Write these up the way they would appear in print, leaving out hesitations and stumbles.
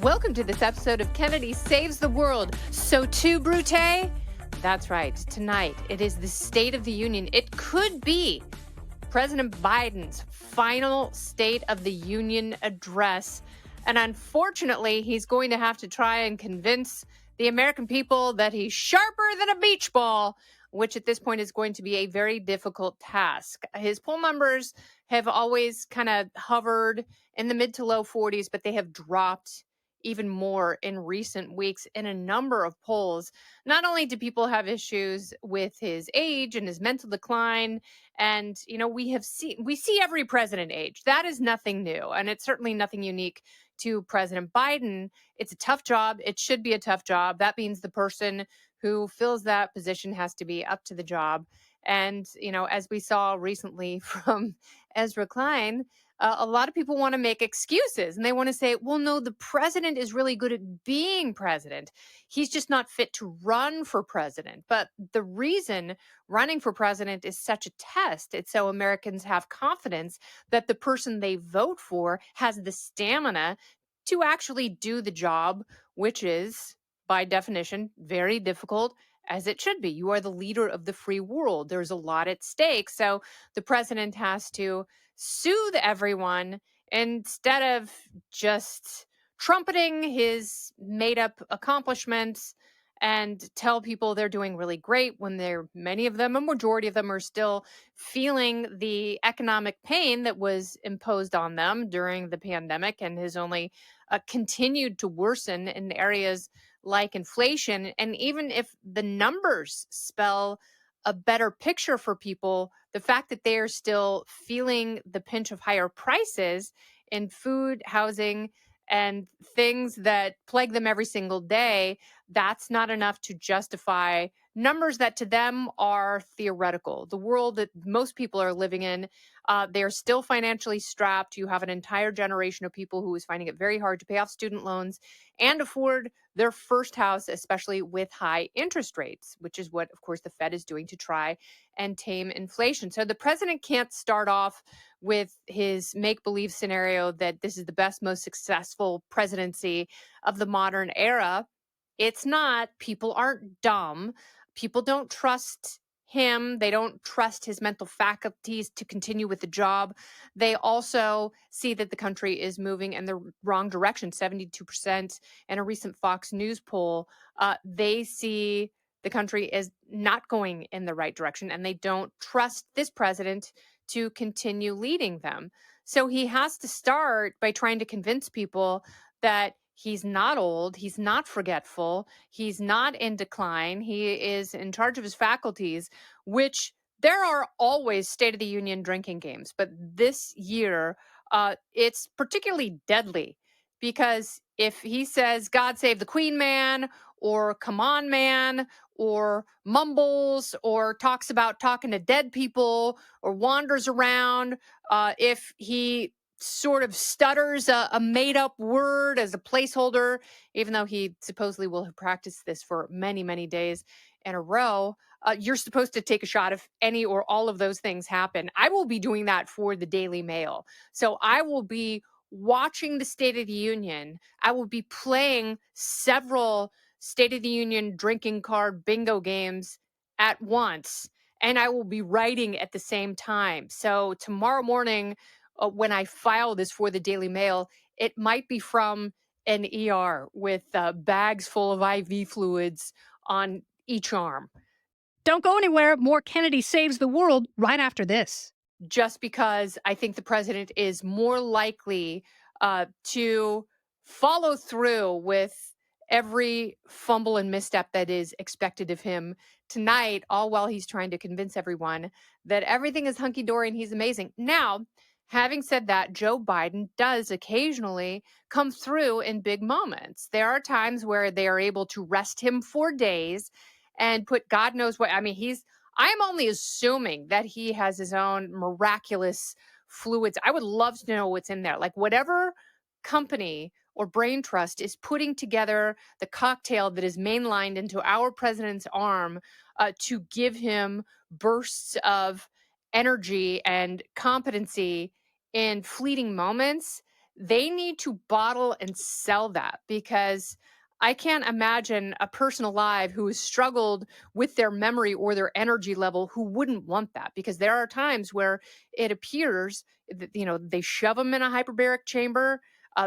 Welcome to this episode of Kennedy Saves the World. SOTU, Brute? That's right. Tonight, it is the State of the Union. It could be President Biden's final State of the Union address. And unfortunately, he's going to have to try and convince the American people that he's sharper than a beach ball, which at this point is going to be a very difficult task. His poll numbers have always kind of hovered in the mid to low 40s, but they have dropped even more in recent weeks in a number of polls. Not only do people have issues with his age and his mental decline, and we see every president age. That is nothing new, and it's certainly nothing unique to President Biden. It's a tough job. It should be a tough job. That means the person who fills that position has to be up to the job. And, as we saw recently from Ezra Klein, a lot of people want to make excuses and they want to say, well, no, the president is really good at being president. He's just not fit to run for president. But the reason running for president is such a test, it's so Americans have confidence that the person they vote for has the stamina to actually do the job, which is, by definition, very difficult, as it should be. You are the leader of the free world. There's a lot at stake. So the president has to soothe everyone instead of just trumpeting his made-up accomplishments and tell people they're doing really great when many of them, a majority of them, are still feeling the economic pain that was imposed on them during the pandemic and has only continued to worsen in areas like inflation. And even if the numbers spell a better picture for people, the fact that they are still feeling the pinch of higher prices in food, housing, and things that plague them every single day, that's not enough to justify numbers that to them are theoretical. The world that most people are living in, they're still financially strapped. You have an entire generation of people who is finding it very hard to pay off student loans and afford their first house, especially with high interest rates, which is what, of course, the Fed is doing to try and tame inflation. So the president can't start off with his make-believe scenario that this is the best, most successful presidency of the modern era. It's not. People aren't dumb. People don't trust him. They don't trust his mental faculties to continue with the job. They also see that the country is moving in the wrong direction. 72% in a recent Fox News poll, they see the country as not going in the right direction, and they don't trust this president to continue leading them. So he has to start by trying to convince people that he's not old, he's not forgetful, he's not in decline, he is in charge of his faculties, which there are always State of the Union drinking games. But this year, it's particularly deadly because if he says, God save the Queen man, or come on man, or mumbles, or talks about talking to dead people, or wanders around, if he sort of stutters a made-up word as a placeholder, even though he supposedly will have practiced this for many, many days in a row, you're supposed to take a shot if any or all of those things happen. I will be doing that for the Daily Mail. So I will be watching the State of the Union. I will be playing several State of the Union drinking card bingo games at once, and I will be writing at the same time. So tomorrow morning, when I file this for the Daily Mail, it might be from an ER with bags full of IV fluids on each arm. Don't go anywhere. More Kennedy Saves the World right after this. Just because I think the president is more likely to follow through with every fumble and misstep that is expected of him tonight, all while he's trying to convince everyone that everything is hunky-dory and he's amazing. Now, having said that, Joe Biden does occasionally come through in big moments. There are times where they are able to rest him for days and put God knows what. I mean, I'm only assuming that he has his own miraculous fluids. I would love to know what's in there. Like whatever company or brain trust is putting together the cocktail that is mainlined into our president's arm to give him bursts of energy and competency in fleeting moments, they need to bottle and sell that because I can't imagine a person alive who has struggled with their memory or their energy level who wouldn't want that, because there are times where it appears that, they shove them in a hyperbaric chamber.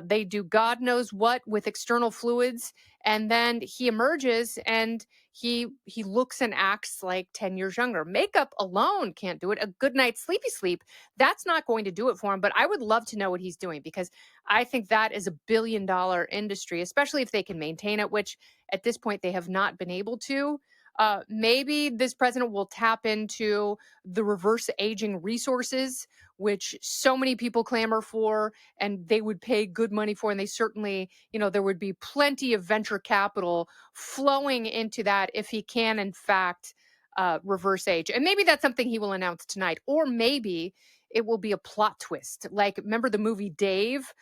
They do God knows what with external fluids, and then he emerges and he looks and acts like 10 years younger. Makeup alone can't do it. A good night's sleepy sleep, that's not going to do it for him. But I would love to know what he's doing, because I think that is $1 billion industry, especially if they can maintain it, which at this point they have not been able to. Maybe this president will tap into the reverse aging resources, which so many people clamor for, and they would pay good money for. And they certainly, there would be plenty of venture capital flowing into that if he can, in fact, reverse age. And maybe that's something he will announce tonight. Or maybe it will be a plot twist. Like, remember the movie Dave?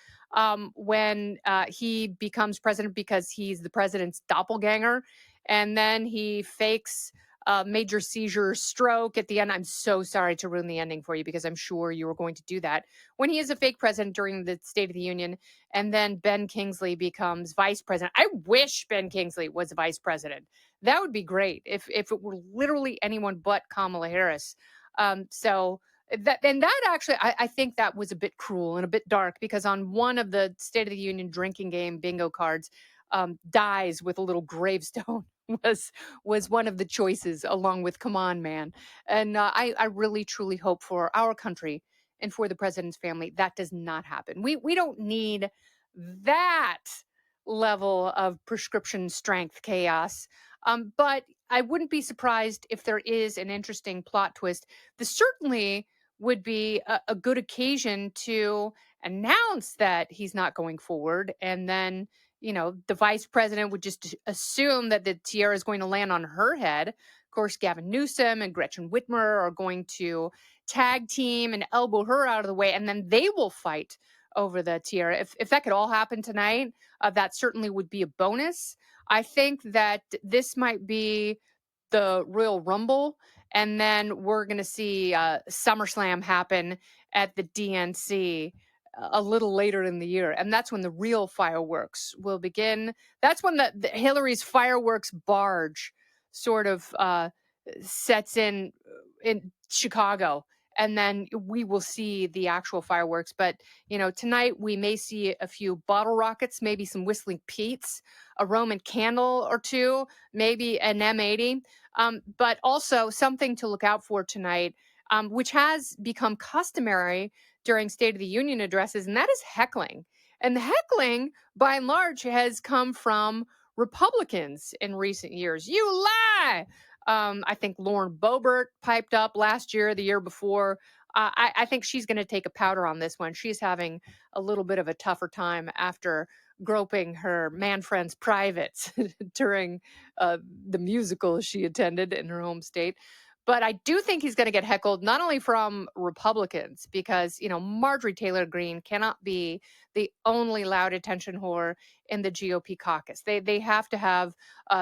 When he becomes president because he's the president's doppelganger, and then he fakes a major seizure stroke at the end. I'm so sorry to ruin the ending for you, because I'm sure you were going to do that. When he is a fake president during the State of the Union, and then Ben Kingsley becomes vice president. I wish Ben Kingsley was vice president. That would be great if it were literally anyone but Kamala Harris. So that actually, I think that was a bit cruel and a bit dark, because on one of the State of the Union drinking game bingo cards, dies with a little gravestone was one of the choices, along with "Come On, Man." And I really truly hope for our country and for the president's family that does not happen. We don't need that level of prescription strength chaos. But I wouldn't be surprised if there is an interesting plot twist. This certainly would be a good occasion to announce that he's not going forward. And then, the vice president would just assume that the tiara is going to land on her head. Of course, Gavin Newsom and Gretchen Whitmer are going to tag team and elbow her out of the way, and then they will fight over the tiara. If that could all happen tonight, that certainly would be a bonus. I think that this might be the Royal Rumble, and then we're going to see SummerSlam happen at the DNC a little later in the year, and that's when the real fireworks will begin. That's when the Hillary's fireworks barge sort of sets in Chicago, and then we will see the actual fireworks. But tonight we may see a few bottle rockets, maybe some whistling Pete's, a Roman candle or two, maybe an M80. But also something to look out for tonight, which has become customary during State of the Union addresses, and that is heckling. And the heckling, by and large, has come from Republicans in recent years. You lie! I think Lauren Boebert piped up last year, the year before. I think she's going to take a powder on this one. She's having a little bit of a tougher time after groping her man friend's privates during the musical she attended in her home state. But I do think he's going to get heckled, not only from Republicans, because, Marjorie Taylor Greene cannot be the only loud attention whore in the GOP caucus. They have to have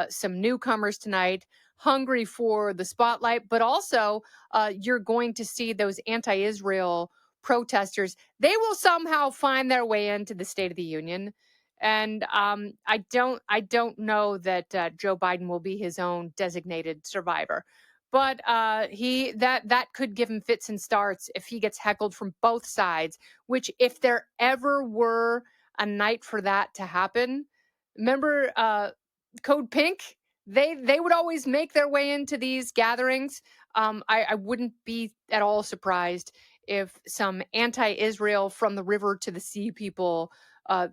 some newcomers tonight, hungry for the spotlight, but also you're going to see those anti-Israel protesters. They will somehow find their way into the State of the Union. And I don't know that Joe Biden will be his own designated survivor. But he that could give him fits and starts if he gets heckled from both sides. Which, if there ever were a night for that to happen, remember Code Pink? They would always make their way into these gatherings. I wouldn't be at all surprised if some anti-Israel from the river to the sea people,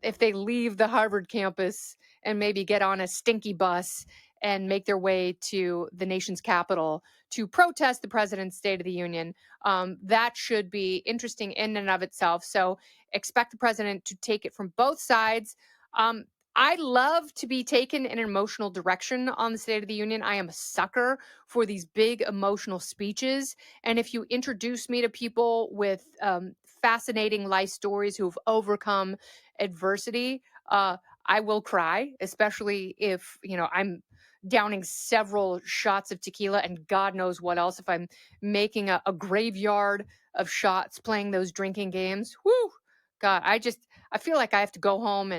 if they leave the Harvard campus and maybe get on a stinky bus and make their way to the nation's capital to protest the president's State of the Union. That should be interesting in and of itself. So expect the president to take it from both sides. I love to be taken in an emotional direction on the State of the Union. I am a sucker for these big emotional speeches. And if you introduce me to people with fascinating life stories who've overcome adversity, I will cry, especially if, I'm downing several shots of tequila and God knows what else. If I'm making a graveyard of shots playing those drinking games, whoo, God, I feel like I have to go home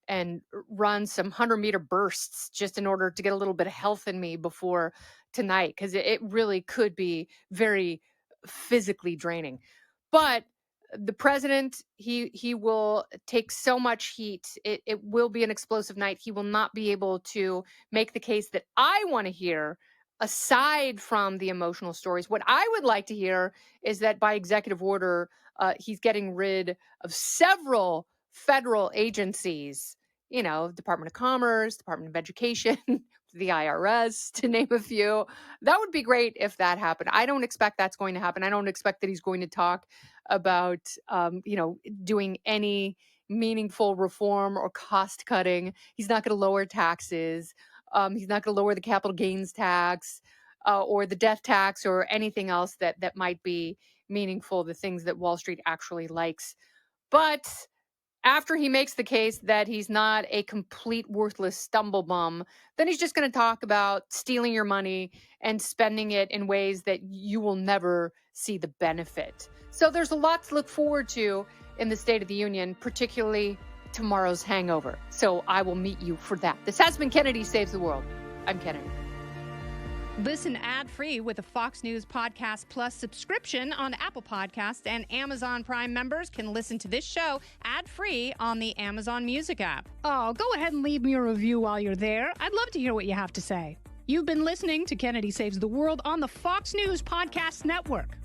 and run some 100-meter bursts just in order to get a little bit of health in me before tonight, because it really could be very physically draining. But the president, he will take so much heat. It will be an explosive night. He will not be able to make the case that I want to hear aside from the emotional stories. What I would like to hear is that by executive order, he's getting rid of several federal agencies, Department of Commerce, Department of Education, the IRS, to name a few. That would be great if that happened. I don't expect that's going to happen. I don't expect that he's going to talk about, doing any meaningful reform or cost cutting. He's not going to lower taxes. He's not going to lower the capital gains tax or the death tax or anything else that might be meaningful, the things that Wall Street actually likes. But after he makes the case that he's not a complete worthless stumblebum, then he's just going to talk about stealing your money and spending it in ways that you will never see the benefit. So there's a lot to look forward to in the State of the Union, particularly tomorrow's hangover. So I will meet you for that. This has been Kennedy Saves the World. I'm Kennedy. Listen ad-free with a Fox News Podcast Plus subscription on Apple Podcasts, and Amazon Prime members can listen to this show ad-free on the Amazon Music app. Oh, go ahead and leave me a review while you're there. I'd love to hear what you have to say. You've been listening to Kennedy Saves the World on the Fox News Podcast Network.